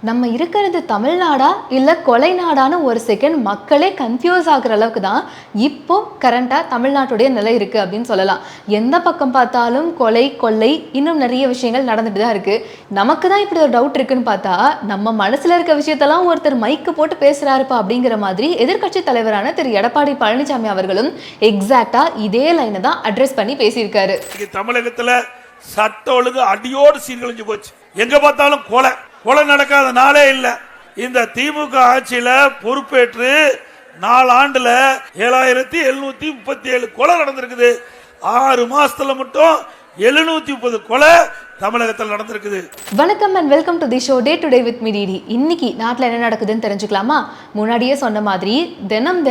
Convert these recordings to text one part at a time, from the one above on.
நம்ம இருக்கிறது தமிழ்நாடா இல்லை கொலை நாடான ஒரு செகண்ட் மக்களே கன்ஃபியூஸ் ஆகுற அளவுக்கு தான் இப்போ கரண்டாக தமிழ்நாட்டுடைய நிலை இருக்குது அப்படின்னு சொல்லலாம். எந்த பக்கம் பார்த்தாலும் கொலை கொள்ளை இன்னும் நிறைய விஷயங்கள் நடந்துட்டு தான் இருக்குது. நமக்கு தான் இப்படி ஒரு டவுட் இருக்குன்னு பார்த்தா நம்ம மனசில் இருக்க விஷயத்தெல்லாம் ஒருத்தர் மைக்கு போட்டு பேசுகிறாருப்பா அப்படிங்கிற மாதிரி எதிர்க்கட்சி தலைவரான திரு எடப்பாடி பழனிசாமி அவர்களும் எக்ஸாக்டாக இதே லைனை தான் அட்ரஸ் பண்ணி பேசியிருக்காரு. தமிழகத்தில் சட்ட ஒழுங்கு அடியோடு சீர்குலைஞ்சு போச்சு. எங்க பார்த்தாலும் கொலை கொலை நடக்காத நாளே இல்ல. இந்த திமுக ஆட்சியில பொறுப்பேற்று 4 ஆண்டுல 7737 கொலை நடந்திருக்குது. 6 மாசத்துல மட்டும் 730 கொலை தமிழகத்தில் நடந்திருக்குது. வணக்கம் and welcome to the show day today with me DD. இன்னைக்கு நாட்டில் என்ன நடக்குதுன்னு தெரிஞ்சுக்கலாமா? முன்னாடியே சொன்ன மாதிரி தினம்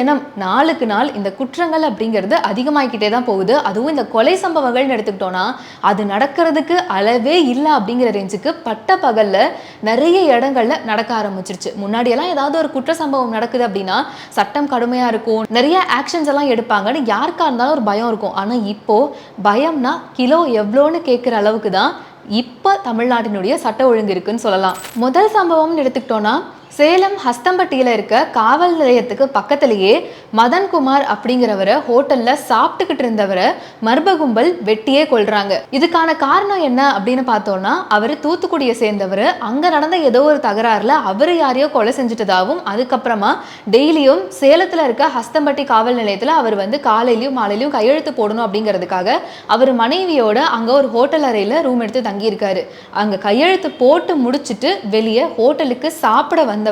நாளுக்கு நாள் இந்த குற்றங்கள் அப்படிங்கிறது அதிகமாகிக்கிட்டே தான் போகுது. அதுவும் இந்த கொலை சம்பவங்கள்னு எடுத்துக்கிட்டோன்னா அது நடக்கிறதுக்கு அளவே இல்லை அப்படிங்கிற ரேஞ்சுக்கு பட்ட பகலில் நிறைய இடங்கள்ல நடக்க ஆரம்பிச்சிருச்சு. முன்னாடியெல்லாம் ஏதாவது ஒரு குற்ற சம்பவம் நடக்குது அப்படின்னா சட்டம் கடுமையாக இருக்கும், நிறைய ஆக்ஷன்ஸ் எல்லாம் எடுப்பாங்கன்னு யாருக்கா இருந்தாலும் ஒரு பயம் இருக்கும். ஆனால் இப்போ பயம்னா கிலோ எவ்வளோன்னு கேட்குற அளவுக்கு தான் இப்போ தமிழ்நாட்டினுடைய சட்ட ஒழுங்கு இருக்குன்னு சொல்லலாம். முதல் சம்பவம்னு எடுத்துக்கிட்டோன்னா சேலம் ஹஸ்தம்பட்டியில் இருக்க காவல் நிலையத்துக்கு பக்கத்திலேயே மதன்குமார் அப்படிங்கிறவரை ஹோட்டலில் சாப்பிட்டுக்கிட்டு இருந்தவரை மர்ம கும்பல் வெட்டியே கொள்றாங்க. இதுக்கான காரணம் என்ன அப்படின்னு பார்த்தோம்னா அவர் தூத்துக்குடியை சேர்ந்தவர். அங்கே நடந்த ஏதோ ஒரு தகராறில் அவர் யாரையோ கொலை செஞ்சுட்டதாகவும் அதுக்கப்புறமா டெய்லியும் சேலத்தில் இருக்க ஹஸ்தம்பட்டி காவல் நிலையத்தில் அவர் காலையிலையும் மாலையிலையும் கையெழுத்து போடணும் அப்படிங்கிறதுக்காக அவர் மனைவியோட அங்கே ஒரு ஹோட்டல் அறையில் ரூம் எடுத்து தங்கியிருக்காரு. அங்கே கையெழுத்து போட்டு முடிச்சுட்டு வெளியே ஹோட்டலுக்கு சாப்பிட வந்தவரை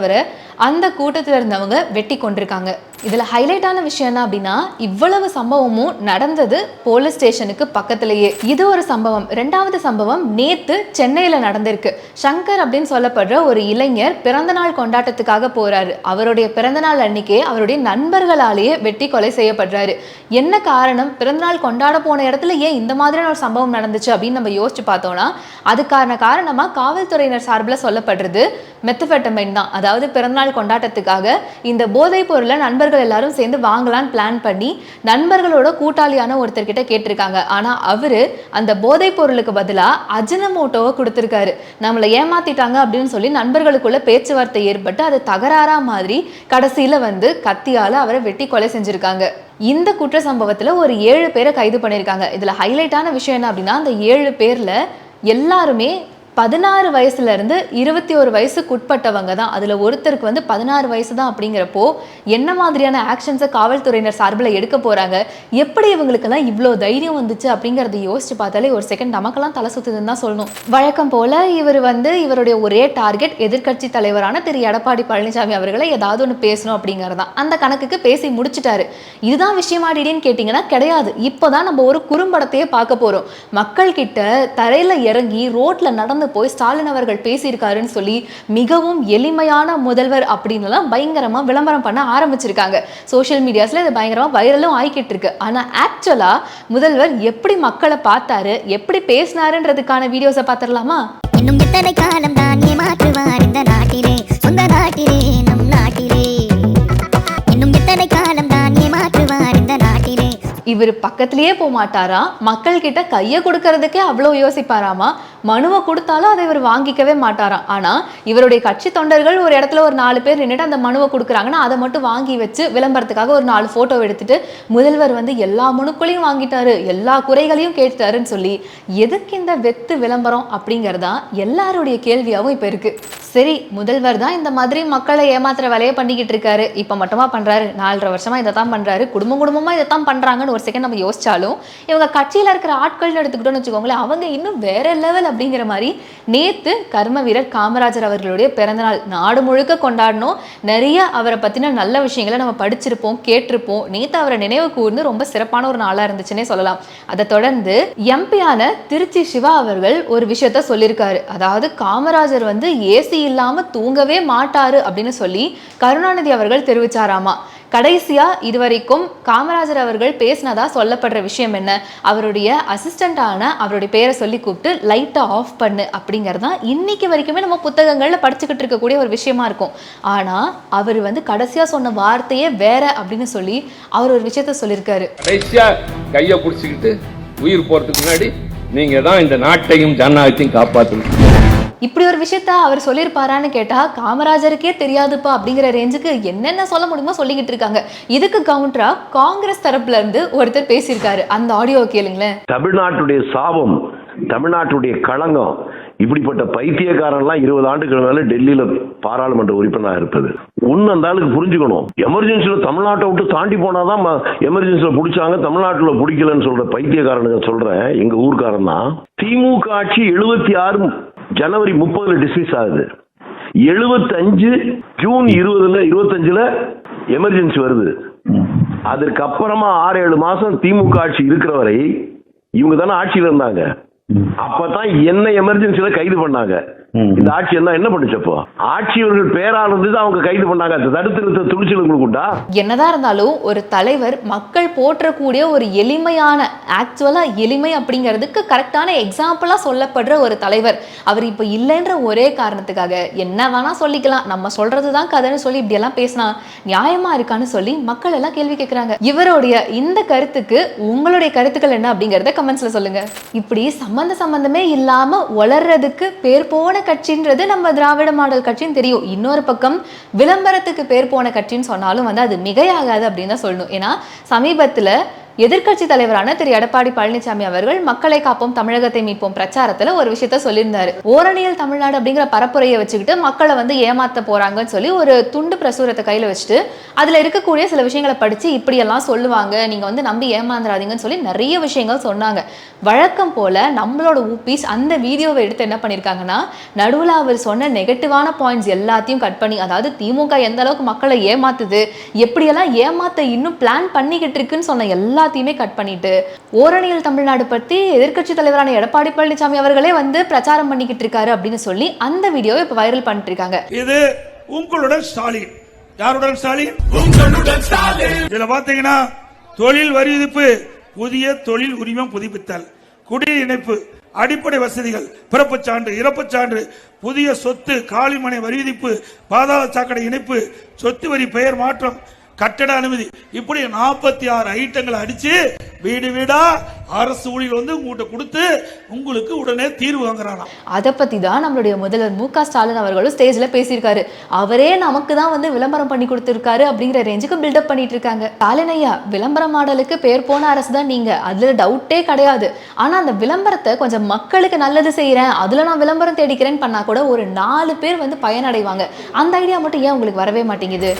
அந்த கூட்டத்தில் இருந்தவங்க வெட்டி கொண்டிருக்காங்க. இதில் ஹைலைட்டான விஷயம் என்ன அப்படின்னா இவ்வளவு சம்பவமும் நடந்தது போலீஸ் ஸ்டேஷனுக்கு பக்கத்திலேயே. இது ஒரு சம்பவம். ரெண்டாவது சம்பவம் நேத்து சென்னையில் நடந்திருக்கு. சங்கர் அப்படின்னு சொல்லப்படுற ஒரு இளைஞர் பிறந்தநாள் கொண்டாட்டத்துக்காக போறாரு. அவருடைய பிறந்தநாள் அன்னைக்கே அவருடைய நண்பர்களாலேயே வெட்டி கொலை செய்யப்படுறாரு. என்ன காரணம்? பிறந்தநாள் கொண்டாட போன இடத்துல ஏன் இந்த மாதிரியான ஒரு சம்பவம் நடந்துச்சு அப்படின்னு நம்ம யோசிச்சு பார்த்தோம்னா அதுக்கான காரணமா காவல்துறையினர் சார்பில் சொல்லப்படுறது மெத்தபெட்டமைன் தான். அதாவது பிறந்தநாள் கொண்டாட்டத்துக்காக இந்த போதைப் பொருளை நண்பர்கள் எல்லாரும் சேர்ந்து வாங்கலான்னு பிளான் பண்ணி நண்பர்களோட கூட்டாளியான ஒருத்தர்கிட்ட கேட்டிருக்காங்க. ஆனா அவரு அந்த போதைப் பொருளுக்கு பதிலா அஜினமோட்டோவை கொடுத்திருக்காரு. நம்மளை ஏமாத்திட்டாங்க அப்படின்னு சொல்லி நண்பர்களுக்குள்ள பேச்சுவார்த்தை ஏற்பட்டு அது தகராறா மாதிரி கடைசியில கத்தியால அவரை வெட்டி கொலை செஞ்சிருக்காங்க. இந்த குற்ற சம்பவத்துல ஒரு 7 பேரை கைது பண்ணியிருக்காங்க. இதுல ஹைலைட்டான விஷயம் என்ன அப்படின்னா அந்த 7 பேர்ல எல்லாருமே 16 வயசுல இருந்து 21 வயசுக்கு உட்பட்டவங்க தான். அதுல ஒருத்தருக்கு 16 வயசு தான். அப்படிங்கிறப்போ என்ன மாதிரியான ஆக்ஷன்ஸை காவல்துறையினர் சார்பில் எடுக்க போறாங்க, எப்படி இவங்களுக்கெல்லாம் இவ்வளோ தைரியம் வந்துச்சு அப்படிங்கிறத யோசிச்சு பார்த்தாலே ஒரு செகண்ட் நமக்கெல்லாம் தலை சுத்துதுன்னு தான் சொல்லணும். வழக்கம் போல இவர் இவருடைய ஒரே டார்கெட் எதிர்க்கட்சி தலைவரான திரு எடப்பாடி பழனிசாமி அவர்களை ஏதாவது ஒன்று பேசணும் அப்படிங்கிறதான். அந்த கணக்குக்கு பேசி முடிச்சுட்டாரு. இதுதான் விஷயமாடின்னு கேட்டீங்கன்னா கிடையாது. இப்போதான் நம்ம ஒரு குறும்படத்தையே பார்க்க போறோம். மக்கள் கிட்ட தரையில இறங்கி ரோட்ல நடந்து போய் ஸ்டாலின் அவர்கள் பேசியிருக்காருன்னு சொல்லி மிகவும் எளிமையான முதல்வர் அப்படின்னுலாம் பயங்கரமா விளம்பரம் பண்ண ஆரம்பிச்சிருக்காங்க. சோஷியல் மீடியாஸ்ல இது பயங்கரமா வைரலும் ஆகிக்கிட்டு இருக்கு. ஆனா ஆக்சுவலா முதல்வர் எப்படி மக்களை பார்த்தாரு, எப்படி பேசினாருன்றதுக்கான வீடியோஸை பார்த்துடலாமா? இன்னும் எத்தனை காலம் தான் ஏமாற்றுவார் இந்த நாட்டிலே, சொந்த நாட்டிலே, நம் நாட்டிலே. இன்னும் எத்தனை காலம் தான் ஏமாற்றுவார் இந்த நாட்டிலே. இவர் பக்கத்திலேயே போக மாட்டாரா, மக்கள் கிட்ட கையை கொடுக்கறதுக்கே அவ்வளோ யோசிப்பாராமா. மனுவை கொடுத்தாலும் அதை இவர் வாங்கிக்கவே மாட்டாராம். ஆனா இவருடைய கட்சி தொண்டர்கள் ஒரு இடத்துல ஒரு 4 பேர் நின்றுட்டு அந்த மனுவை கொடுக்குறாங்கன்னா அதை மட்டும் வாங்கி வச்சு விளம்பரத்துக்காக ஒரு 4 போட்டோ எடுத்துட்டு முதல்வர் எல்லா மனுக்களையும் வாங்கிட்டாரு, எல்லா குறைகளையும் கேட்டாருன்னு சொல்லி எதுக்கு இந்த வெத்து விளம்பரம் அப்படிங்கிறதா எல்லாருடைய கேள்வியாகவும் இப்போ இருக்கு. சரி, முதல்வர் தான் இந்த மாதிரி மக்களை ஏமாத்துற வேலையை பண்ணிக்கிட்டு இருக்காரு. இப்போ மட்டுமா பண்றாரு? 4.5 வருஷமா இதை தான் பண்றாரு. குடும்பமா இதை தான் பண்றாங்கன்னு ஒரு செகண்ட் நம்ம யோசிச்சாலும் இவங்க கட்சியில் இருக்கிற ஆட்கள் எடுத்துக்கிட்டோம்னு வச்சுக்கோங்களேன், அவங்க இன்னும் வேற லெவல் அப்படிங்கிற மாதிரி. நேத்து கர்ம வீரர் காமராஜர் அவர்களுடைய பிறந்தநாள் நாடு முழுக்க கொண்டாடணும். நிறைய அவரை பத்தின நல்ல விஷயங்களை நம்ம படிச்சிருப்போம், கேட்டிருப்போம். நேத்து அவரை நினைவு கூர்ந்து ரொம்ப சிறப்பான ஒரு நாளா இருந்துச்சுன்னே சொல்லலாம். அதை தொடர்ந்து எம்பியான திருச்சி சிவா அவர்கள் ஒரு விஷயத்த சொல்லியிருக்காரு. அதாவது காமராஜர் ஏசி இல்லாம தூங்கவே மாட்டாரு அப்படின்னு சொல்லி கருணாநிதி அவர்கள் தெரிவிச்சாராமா. கடைசியா இதுவரைக்கும் காமராஜர் அவர்கள் பேசினதா சொல்லப்படுற விஷயம் என்ன? அவருடைய அசிஸ்டண்டான அவருடைய பேரை சொல்லி கூப்பிட்டு லைட்டை ஆஃப் பண்ணு அப்படிங்கிறது தான் இன்னைக்கு வரைக்குமே நம்ம புத்தகங்கள்ல படிச்சுக்கிட்டு இருக்கக்கூடிய ஒரு விஷயமா இருக்கும். ஆனா அவர் கடைசியா சொன்ன வார்த்தையே வேற அப்படின்னு சொல்லி அவர் ஒரு விஷயத்த சொல்லியிருக்காரு. கடைசியா கையை பிடிச்சிக்கிட்டு உயிர் போறதுக்கு முன்னாடி நீங்க தான் இந்த நாட்டையும் ஜனநாயகத்தையும் காப்பாற்றணும். இப்படி ஒரு விஷயத்த அவர் சொல்லியிருப்பாரான்னு கேட்டா காமராஜருக்கே தெரியாதுப்பா அப்படிங்கிற ரேஞ்சுக்கு என்னென்ன சொல்ல முடியுமோ சொல்லிக்கிட்டு இருக்காங்க. இதுக்கு கவுண்டரா காங்கிரஸ் தரப்புல இருந்து ஒருத்தர் பேசியிருக்காரு. அந்த ஆடியோ கேளுங்களேன். தமிழ்நாட்டுடைய சாபம், தமிழ்நாட்டுடைய களங்கம், இப்படிப்பட்ட பைத்தியக்காரன்லாம் 20 ஆண்டுகள் மேல டெல்லியில பாராளுமன்ற உறுப்பினராக இருப்பது. அந்த ஆளுக்கு புரிஞ்சுக்கணும். எமர்ஜென்சில தமிழ்நாட்டை விட்டு தாண்டி போனாதான் எமர்ஜென்சில பிடிச்சாங்க, தமிழ்நாட்டுல பிடிக்கலன்னு சொல்ற பைத்தியக்காரனுங்க சொல்றேன். எங்க ஊர்க்காரன் தான். திமுக ஆட்சி 76 ஜனவரி 30 டிஸ்மிஸ் ஆகுது. 75 ஜூன் 25 எமர்ஜென்சி வருது. அதற்கு அப்புறமா 6-7 மாசம் திமுக ஆட்சி இருக்கிற வரை இவங்க தானே ஆட்சியில இருந்தாங்க. அப்பதான் என்ன எமர்ஜென்சில கைது பண்ணாங்க. இந்த ஆட்சி என்ன பண்ணுச்சப்போ ஆட்சியவர்கள் பேரால் இருந்து அவங்க கைது பண்ணாங்க. தடுத்து நிறுத்த துணிச்சல் உங்களுக்கு உண்டா? என்னதான் இருந்தாலும் ஒரு தலைவர் மக்கள் போற்றக்கூடிய ஒரு எளிமையான, ஆக்சுவலா எளிமை அப்படிங்கிறதுக்கு கரெக்டான எக்ஸாம்பிளா சொல்லப்படுற ஒரு தலைவர் அவர் இப்ப இல்லைன்ற ஒரே காரணத்துக்காக என்ன வேணா சொல்லிக்கலாம், நம்ம சொல்றதுதான் கதைன்னு சொல்லி இப்படி எல்லாம் பேசினா நியாயமா இருக்கான்னு சொல்லி மக்கள் எல்லாம் கேள்வி கேட்கிறாங்க. இவருடைய இந்த கருத்துக்கு உங்களுடைய கருத்துக்கள் என்ன அப்படிங்கறத கமெண்ட்ஸ்ல சொல்லுங்க. இப்படி சம்பந்தமே இல்லாம வளர்றதுக்கு பேர் போன கட்சின்றது நம்ம திராவிட மாடல் கட்சின்னு தெரியும். இன்னொரு பக்கம் விளம்பரத்துக்கு பேர் போன கட்சின்னு சொன்னாலும் அது மிகையாகாது அப்படின்னு தான் சொல்லணும். ஏன்னா சமீபத்துல எதிர்க்கட்சி தலைவரான திரு எடப்பாடி பழனிசாமி அவர்கள் மக்களை காப்போம் தமிழகத்தை மீட்போம் பிரச்சாரத்துல ஒரு விஷயத்த சொல்லியிருந்தாரு. ஓரணியல் தமிழ்நாடு அப்படிங்கிற பரப்புரையை வச்சுக்கிட்டு மக்களை ஏமாத்த போறாங்கன்னு சொல்லி ஒரு துண்டு பிரசுரத்தை கையில வச்சுட்டு அதுல இருக்கக்கூடிய சில விஷயங்களை படிச்சு இப்படியெல்லாம் சொல்லுவாங்க, நீங்க நம்பி ஏமாந்துடாதீங்கன்னு சொல்லி நிறைய விஷயங்கள் சொன்னாங்க. வழக்கம் போல நம்மளோட ஊபிஸ் அந்த வீடியோவை எடுத்து என்ன பண்ணிருக்காங்கன்னா நடுவில் அவர் சொன்ன நெகட்டிவான பாயிண்ட்ஸ் எல்லாத்தையும் கட் பண்ணி, அதாவது திமுக எந்த அளவுக்கு மக்களை ஏமாத்துது, எப்படியெல்லாம் ஏமாத்த இன்னும் பிளான் பண்ணிக்கிட்டு இருக்குன்னு சொன்ன எல்லாத்தையுமே கட் பண்ணிட்டு ஓரணியல் தமிழ்நாடு பத்தி எதிர்க்கட்சி தலைவரான எடப்பாடி பழனிசாமி அவர்களே பிரச்சாரம் பண்ணிக்கிட்டு இருக்காரு அப்படின்னு சொல்லி அந்த வீடியோவை இப்ப வைரல் பண்ணிட்டு இருக்காங்க. இது உங்களுடன் ஸ்டாலின். யாருடன் ஸ்டாலின்? உங்களுடன் ஸ்டாலின். இதுல பாத்தீங்கன்னா தொழில் வரி விதிப்பு, புதிய தொழில் உரிமம் புதுப்பித்தல், குடிநீர் இணைப்பு, அடிப்படை வசதிகள், பிறப்புச் சான்று, இறப்புச் சான்று, புதிய சொத்து, காலிமனை வரி விதிப்பு, பாதாள சாக்கடை இணைப்பு, சொத்து வரி பெயர் மாற்றம், கட்டட அனுமதி, இப்படி 46 ஐட்டங்களை அடிச்சு வீடு வீடா அரசு ஊழியர் உங்ககிட்ட கொடுத்து உங்களுக்கு உடனே தீர்வு வாங்குறாங்க. அதை பத்தி தான் நம்மளுடைய முதல்வர் மு.க. ஸ்டாலின் அவர்களும் ஸ்டேஜ்ல பேசியிருக்காரு. அவரே நமக்கு தான் விளம்பரம் பண்ணி கொடுத்திருக்காரு அப்படிங்கிற ரேஞ்சுக்கு பில்டப் பண்ணிட்டு இருக்காங்க. ஸ்டாலின் ஐயா, விளம்பர மாடலுக்கு பேர் போன அரசு தான் நீங்க, அதுல டவுட்டே கிடையாது. ஆனா அந்த விளம்பரத்தை கொஞ்சம் மக்களுக்கு நல்லது செய்யறேன், அதுல நான் விளம்பரம் தேடிக்கிறேன்னு பண்ணா கூட ஒரு 4 பேர் பயனடைவாங்க. அந்த ஐடியா மட்டும் ஏன் உங்களுக்கு வரவே மாட்டேங்குது?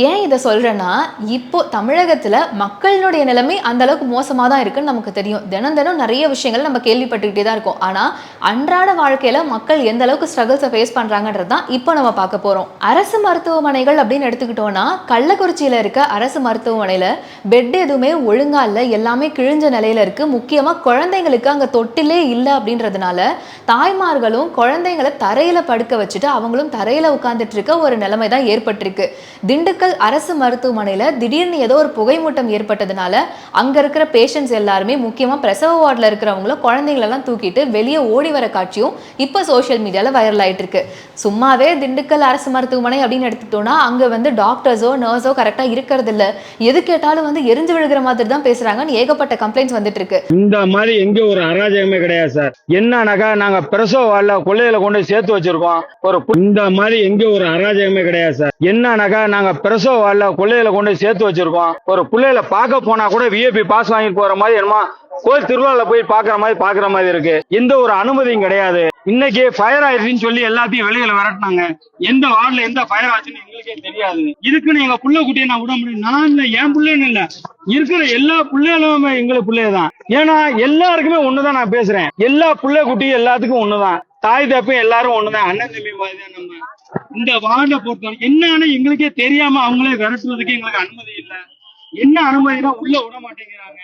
ஏன் இதை சொல்றேன்னா, இப்போ தமிழகத்துல மக்களுடைய நிலைமை அந்த அளவுக்கு மோசமா தான் இருக்குன்னு நமக்கு தெரியும். தினம் தினம் நிறைய விஷயங்கள் நம்ம கேள்விப்பட்டுக்கிட்டே தான் இருக்கோம். ஆனா அன்றாட வாழ்க்கையில மக்கள் எந்த அளவுக்கு ஸ்ட்ரகிள்ஸை ஃபேஸ் பண்றாங்கன்றது தான் இப்போ நம்ம பார்க்க போறோம். அரசு மருத்துவமனைகள் அப்படின்னு எடுத்துக்கிட்டோம்னா கள்ளக்குறிச்சியில இருக்க அரசு மருத்துவமனையில பெட் எதுவுமே ஒழுங்கா இல்லை, எல்லாமே கிழிஞ்ச நிலையில இருக்கு. முக்கியமா குழந்தைங்களுக்கு அங்க தொட்டிலே இல்லை அப்படின்றதுனால தாய்மார்களும் குழந்தைங்களை தரையில படுக்க வச்சுட்டு அவங்களும் தரையில உட்கார்ந்துட்டு இருக்க ஒரு நிலைமை தான் ஏற்பட்டிருக்கு. திண்டுக்கல் அரசு மருத்துவமனையில திடீர்னு ஏதோ ஒரு புகைமூட்டம் ஏற்பட்டதுனால அங்க இருக்கிற பேஷண்ட்ஸ் எல்லாருமே, முக்கியமா பிரசவ வார்டில் இருக்கிறவங்களும் குழந்தைங்களெல்லாம் தூக்கிட்டு வெளியே ஓடி வர காட்சியும் இப்போ சோஷியல் மீடியாவில் வைரல் ஆயிட்டு இருக்கு. சும்மாவே திண்டுக்கல் அரசு மருத்துவமனை அப்படின்னு எடுத்துட்டோம்னா அங்கே டாக்டர்ஸோ நர்ஸோ கரெக்டாக இருக்கிறது இல்லை, எது கேட்டாலும் எரிஞ்சு விழுகிற மாதிரி தான் பேசுறாங்கன்னு ஏகப்பட்ட கம்ப்ளைண்ட்ஸ் வந்துட்டு இருக்கு. இந்த மாதிரி எங்க ஒரு அராஜகமே கிடையாது சார். என்னன்னாக்கா நாங்க பிரசவ வார்டில் கொள்ளையில கொண்டு சேர்த்து வச்சிருக்கோம். இந்த மாதிரி எங்க ஒரு அராஜகமே கிடையாது சார். என்னன்னாக்கா நாங்க பிரசவ வார்டில் கொள்ளையில கொண்டு சேர்த்து வச்சிருக்கோம். ஒரு பிள்ளையில பார்க்க போனா கூட விஐபி பாஸ் வாங்கி போற மாதிரி என்னமா கோயில் திருவிழால போய் பாக்குற மாதிரி இருக்கு. எந்த ஒரு அனுமதியும் கிடையாது. இன்னைக்கு ஃபயர் ஆயிடுச்சுன்னு சொல்லி எல்லாத்தையும் வெளியில விரட்டினாங்க. எந்த வார்டுல எந்த ஃபயர் ஆச்சுன்னு எங்களுக்கே தெரியாது. இதுக்குன்னு எங்க புள்ள குட்டியை நான் விட முடியும். நான் இல்ல, என் பிள்ளைன்னு இல்ல, இருக்கிற எல்லா பிள்ளைகளுமே எங்களுக்கு பிள்ளைதான். ஏன்னா எல்லாருக்குமே ஒண்ணுதான் நான் பேசுறேன். எல்லா பிள்ளை குட்டியும் எல்லாத்துக்கும் ஒண்ணுதான். தாய் தப்பையும் எல்லாரும் ஒண்ணுதான். அண்ணன் தம்பி மாதிரிதான். நம்ம இந்த வார்டை பொறுத்தவரை என்னன்னு எங்களுக்கே தெரியாம அவங்களே விரட்டுறதுக்கு எங்களுக்கு அனுமதி இல்லை. என்ன அனுமதினா உள்ள விட மாட்டேங்கிறாங்க.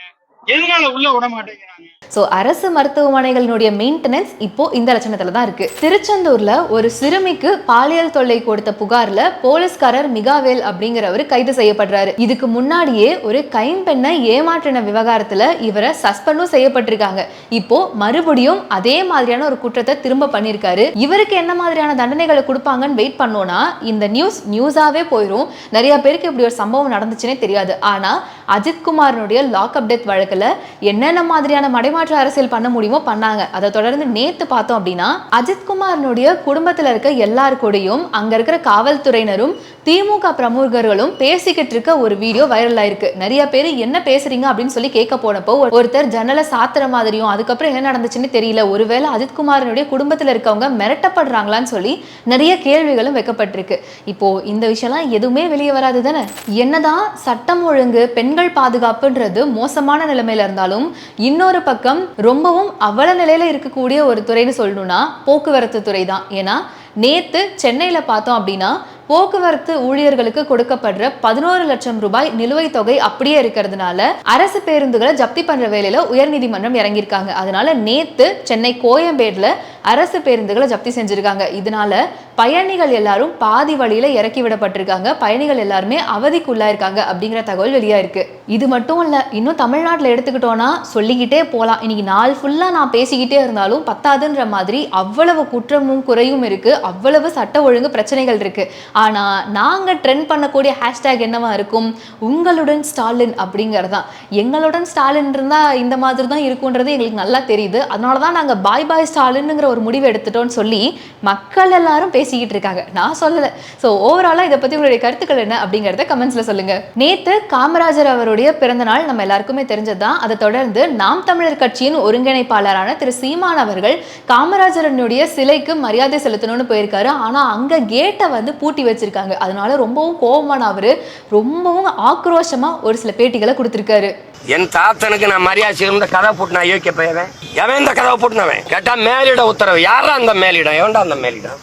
எதனால உள்ள விட மாட்டேங்கிறாங்க? ஸோ அரசு மருத்துவமனைகளினுடைய மெயின்டெனன்ஸ் இப்போ இந்த லட்சணத்துல தான் இருக்கு. திருச்செந்தூர்ல ஒரு சிறுமிக்கு பாலியல் தொல்லை கொடுத்த புகார்ல போலீஸ்காரர் மிகாவேல் அப்படிங்கிறவர் கைது செய்யப்படுறாரு. இதுக்கு முன்னாடியே ஒரு கைம்பெண்ணை ஏமாற்றின விவகாரத்துல இவரை சஸ்பெண்டும் செய்யப்பட்டிருக்காங்க. இப்போ மறுபடியும் அதே மாதிரியான ஒரு குற்றத்தை திரும்ப பண்ணிருக்காரு. இவருக்கு என்ன மாதிரியான தண்டனைகளை கொடுப்பாங்கன்னு வெயிட் பண்ணோம்னா இந்த நியூஸாவே போயிடும். நிறைய பேருக்கு இப்படி ஒரு சம்பவம் நடந்துச்சுன்னே தெரியாது. ஆனா அஜித்குமாரனுடைய லாக்அப் டெத் வழக்குல என்னென்ன மாதிரியான மடைமாற்று அரசியல் பண்ண முடியுமோ பண்ணாங்க. அதை தொடர்ந்து நேத்து பார்த்தோம் அப்படின்னா அஜித்குமாரனுடைய குடும்பத்துல இருக்க எல்லாரு கூடயும் அங்க இருக்கிற காவல்துறையினரும் திமுக பிரமுகர்களும் பேசிக்கிட்டு இருக்க ஒரு வீடியோ வைரல் ஆயிருக்கு. நிறைய பேர் என்ன பேசுறீங்க அப்படின்னு சொல்லி கேட்க போனப்போ ஒருத்தர் ஜன்னலை சாத்துற மாதிரியும் அதுக்கப்புறம் என்ன நடந்துச்சுன்னு தெரியல, ஒருவேளை அஜித்குமாரனுடைய குடும்பத்துல இருக்கவங்க மிரட்டப்படுறாங்களான்னு சொல்லி நிறைய கேள்விகளும் வைக்கப்பட்டிருக்கு. இப்போ இந்த விஷயம்லாம் எதுவுமே வெளியே வராது தானே. என்னதான் சட்டம் ஒழுங்கு பெண்கள் பாதுகாப்புன்றது மோசமான நிலைமையில இருந்தாலும் இன்னொரு பக்கம் ரொம்பவும் அவல நிலையில இருக்கக்கூடிய ஒரு துறைன்னு சொல்லணும்னா போக்குவரத்து துறை தான். ஏன்னா நேத்து சென்னையில பார்த்தோம் அப்படின்னா போக்குவரத்து ஊழியர்களுக்கு கொடுக்கப்படுற 11 லட்சம் ரூபாய் நிலுவைத் தொகை அப்படியே இருக்கிறதுனால அரசு பேருந்துகளை ஜப்தி பண்ற வேலையில உயர்நீதிமன்றம் இறங்கியிருக்காங்க. அதனால நேத்து சென்னை கோயம்பேடுல அரசு பேருந்துகளை ஜப்தி செஞ்சிருக்காங்க. இதனால பயணிகள் எல்லாரும் பாதி வழியில இறக்கி விடப்பட்டிருக்காங்க. பயணிகள் எல்லாருமே அவதிக்குள்ளாயிருக்காங்க அப்படிங்கிற தகவல் வெளியா இருக்கு. இது மட்டும் இல்ல, இன்னும் தமிழ்நாட்டில் எடுத்துக்கிட்டோம்னா சொல்லிக்கிட்டே போலாம். இன்னைக்கு நாள் ஃபுல்லா நான் பேசிக்கிட்டே இருந்தாலும் பத்தாதுன்ற மாதிரி அவ்வளவு குற்றமும் குறையும் இருக்கு, அவ்வளவு சட்ட ஒழுங்கு பிரச்சனைகள் இருக்கு. ஆனா நாங்க ட்ரெண்ட் பண்ணக்கூடிய ஹேஷ்டேக் என்னவா இருக்கும், உங்களுடன் ஸ்டாலின் அப்படிங்கறதான். எங்களுடன் ஸ்டாலின் இருந்தா இந்த மாதிரி தான் இருக்கும்ன்றது எங்களுக்கு நல்லா தெரியுது. அதனாலதான் நாங்க பாய் பாய் ஸ்டாலின்ங்கிற ஒரு முடிவு எடுத்துட்டோம்னு சொல்லி மக்கள் எல்லாரும் பேசிக்கிட்டு இருக்காங்க, நான் சொல்லல. ஸோ ஓவராலா இதை பத்தி உங்களுடைய கருத்துக்கள் என்ன அப்படிங்கறத கமெண்ட்ஸ்ல சொல்லுங்க. நேத்து காமராஜர் அவருடைய பிறந்த நாள் நம்ம எல்லாருக்குமே தெரிஞ்சதுதான். அதை தொடர்ந்து நாம் தமிழர் கட்சியின் ஒருங்கிணைப்பாளரான திரு சீமான் அவர்கள் காமராஜரனுடைய சிலைக்கு மரியாதை செலுத்தணும்னு போயிருக்காரு. ஆனா அங்க கேட்டை வந்து பூட்டி வச்சிருக்காங்க. அதனால ரொம்பவும் கோபமான அவரு ரொம்பவும் ஆக்ரோஷமா ஒரு சில பேட்டிகளை கொடுத்திருக்காரு. என் தாத்தனுக்கு நான் மரியாதை இருந்த கதை போட்டு நான் யோசிக்க போயவன் எவன் இந்த கதவை போட்டுனவன் கேட்டா மேலிட உத்தரவு. யாரா அந்த மேலிடம்? எவன்டா அந்த மேலிடம்?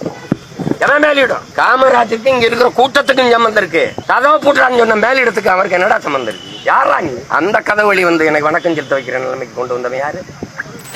எவன் மேலிடம்? காமராஜருக்கு இங்க இருக்கிற கூட்டத்துக்கும் சம்பந்தம் இருக்கு. கதவை போட்டுறான்னு சொன்ன மேலிடத்துக்கு அவருக்கு என்னடா சம்பந்தம் இருக்கு? யாரா நீ? அந்த கதை வழி வந்து எனக்கு வணக்கம் செலுத்த வைக்கிற நிலைமைக்கு கொண்டு வந்தவன் யாரு?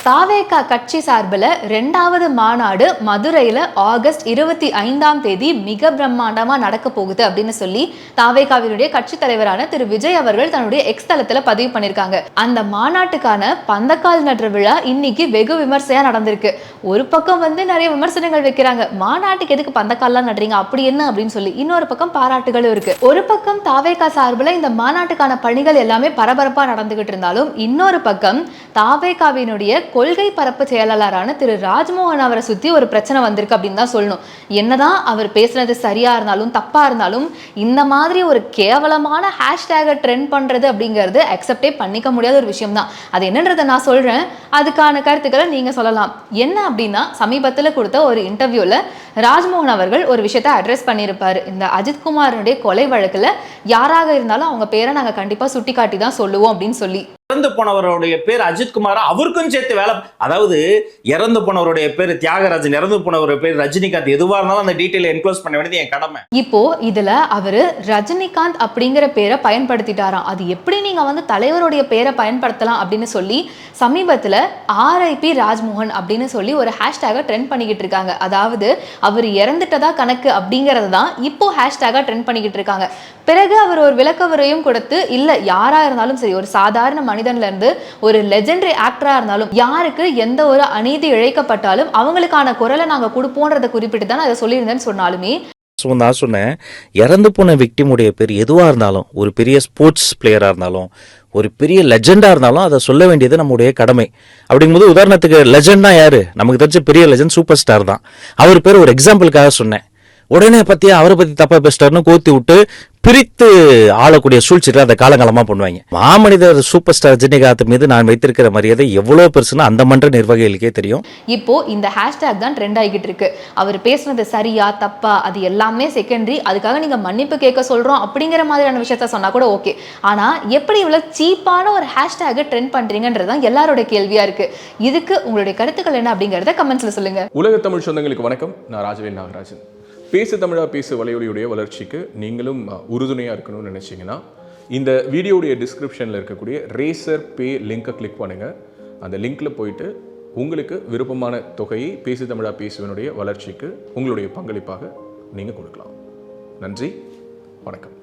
தாவேகா கட்சி சார்பில் 2வது மாநாடு மதுரையில் ஆகஸ்ட் 25ஆம் தேதி மிக பிரம்மாண்டமாக நடக்க போகுது அப்படின்னு சொல்லி தாவேகாவினுடைய கட்சி தலைவரான திரு விஜய் அவர்கள் தன்னுடைய எக்ஸ் தளத்தில் பதிவு பண்ணியிருக்காங்க. அந்த மாநாட்டுக்கான பந்தக்கால் நடுற விழா இன்னைக்கு வெகு விமர்சையா நடந்திருக்கு. ஒரு பக்கம் வந்து நிறைய விமர்சனங்கள் வைக்கிறாங்க, மாநாட்டுக்கு எதுக்கு பந்தக்கால்லாம் நடுறீங்க அப்படி என்ன அப்படின்னு சொல்லி. இன்னொரு பக்கம் பாராட்டுகளும் இருக்கு. ஒரு பக்கம் தாவேகா சார்பில் இந்த மாநாட்டுக்கான பணிகள் எல்லாமே பரபரப்பாக நடந்துகிட்டு இருந்தாலும் இன்னொரு பக்கம் தாவேகாவினுடைய கொள்கை பரப்பு செயலாளரான திரு ராஜ்மோகன் அவரை சுத்தி ஒரு பிரச்சனை வந்திருக்கு அப்படின்னு தான் சொல்லணும். என்னதான் அவர் பேசுனது சரியா இருந்தாலும் தப்பா இருந்தாலும் இந்த மாதிரி ஒரு கேவலமான ஹேஷ்டேகை ட்ரெண்ட் பண்றது அப்படிங்கிறது அக்செப்டே பண்ணிக்க முடியாத ஒரு விஷயம் தான். அது என்னன்றதை நான் சொல்றேன், அதுக்கான கருத்துக்களை நீங்க சொல்லலாம். என்ன அப்படின்னா சமீபத்தில் கொடுத்த ஒரு இன்டர்வியூல ராஜ்மோகன் அவர்கள் ஒரு விஷயத்தை அட்ரஸ் பண்ணியிருப்பாரு. இந்த அஜித்குமாரனுடைய கொலை வழக்குல யாராக இருந்தாலும் அவங்க பேரை நாங்க கண்டிப்பா சுட்டி காட்டி தான் சொல்லுவோம் அப்படின்னு சொல்லி. இறந்து போனவருடைய பேர் அஜித்குமார், அவருக்கும் சேர்த்து வேலை. அதாவது இறந்து போனவருடைய பேர் தியாகராஜன், இறந்து போனவருடைய பேர் ரஜினிகாந்த், எதுவா இருந்தாலும் அந்த டீடைலை என்க்ளோஸ் பண்ண வேண்டியது என் கடமை. இப்போ இதுல அவரு ரஜினிகாந்த் அப்படிங்கிற பேரை பயன்படுத்திட்டாராம். அது எப்படி நீங்க வந்து தலைவருடைய பேரை பயன்படுத்தலாம் அப்படின்னு சொல்லி சமீபத்துல RIP ராஜ்மோகன் அப்படின்னு சொல்லி ஒரு ஹேஷ்டேகை ட்ரெண்ட் பண்ணிக்கிட்டு இருக்காங்க. அதாவது அவர் இறந்துட்டதா கணக்கு அப்படிங்கறது தான் இப்போ ஹேஷ்டேகா ட்ரெண்ட் பண்ணிக்கிட்டு இருக்காங்க. பிறகு அவர் ஒரு விளக்க உரையும் கொடுத்து, இல்ல யாரா இருந்தாலும் சரி, ஒரு சாதாரண மனிதன்ல இருந்து ஒரு லெஜெண்டரி ஆக்டரா இருந்தாலும் யாருக்கு எந்த ஒரு அநீதி இழைக்கப்பட்டாலும் அவங்களுக்கான குரலை நாங்க கொடுப்போன்றதை குறிப்பிட்டு தான் அதை சொல்லியிருந்தேன்னு சொன்னாலுமே நான் சொன்னேன், இறந்து போன விக்டிமுடைய பேர் எதுவாக இருந்தாலும், ஒரு பெரிய ஸ்போர்ட்ஸ் பிளேயராக இருந்தாலும், ஒரு பெரிய லெஜெண்டாக இருந்தாலும் அதை சொல்ல வேண்டியது நம்முடைய கடமை. அப்படிங்கும்போது உதாரணத்துக்கு லெஜெண்ட்னா யாரு? நமக்கு தெரிஞ்ச பெரிய லெஜெண்ட் சூப்பர் ஸ்டார் தான். அவர் பேர் ஒரு எக்ஸாம்பிளுக்காக சொன்னேன். உடனே பத்தியா அவரை பத்தி தப்பா பேசிட்டாருன்னு கோத்தி விட்டு பிரித்து ஆளக்கூடிய சூழ்ச்சிட்டு அதை காலங்காலமா பண்ணுவாங்க. மாமனிதர் சூப்பர் ஸ்டார் ரஜினிகாந்த் மீது நான் வைத்திருக்கிற மரியாதை எவ்வளவு பெருசுன்னு அந்த மன்ற நிர்வாகிகளுக்கே தெரியும். இப்போ இந்த ஹேஷ்டேக் தான் ட்ரெண்ட் ஆகிட்டு இருக்கு. அவர் பேசுனது சரியா தப்பா அது எல்லாமே செகண்டரி. அதுக்காக நீங்க மன்னிப்பு கேட்க சொல்றோம் அப்படிங்கிற மாதிரியான விஷயத்த சொன்னா கூட ஓகே. ஆனா எப்படி இவ்வளவு சீப்பான ஒரு ஹேஷ்டேக் ட்ரெண்ட் பண்றீங்கன்றதுதான் எல்லாரோட கேள்வியா இருக்கு. இதுக்கு உங்களுடைய கருத்துக்கள் என்ன அப்படிங்கறத கமெண்ட்ஸ்ல சொல்லுங்க. உலக தமிழ் சொந்தங்களுக்கு வணக்கம். நான் ராஜவேல் நாகராஜன். பேசு தமிழா பேசு வலையொலியுடைய வளர்ச்சிக்கு நீங்களும் உறுதுணையாக இருக்கணும்னு நினச்சிங்கன்னா இந்த வீடியோடைய டிஸ்கிரிப்ஷனில் இருக்கக்கூடிய ரேசர் பே லிங்கை கிளிக் பண்ணுங்கள். அந்த லிங்க்கில் போயிட்டு உங்களுக்கு விருப்பமான தொகையை பேசு தமிழா பேசுவனுடைய வளர்ச்சிக்கு உங்களுடைய பங்களிப்பாக நீங்கள் கொடுக்கலாம். நன்றி, வணக்கம்.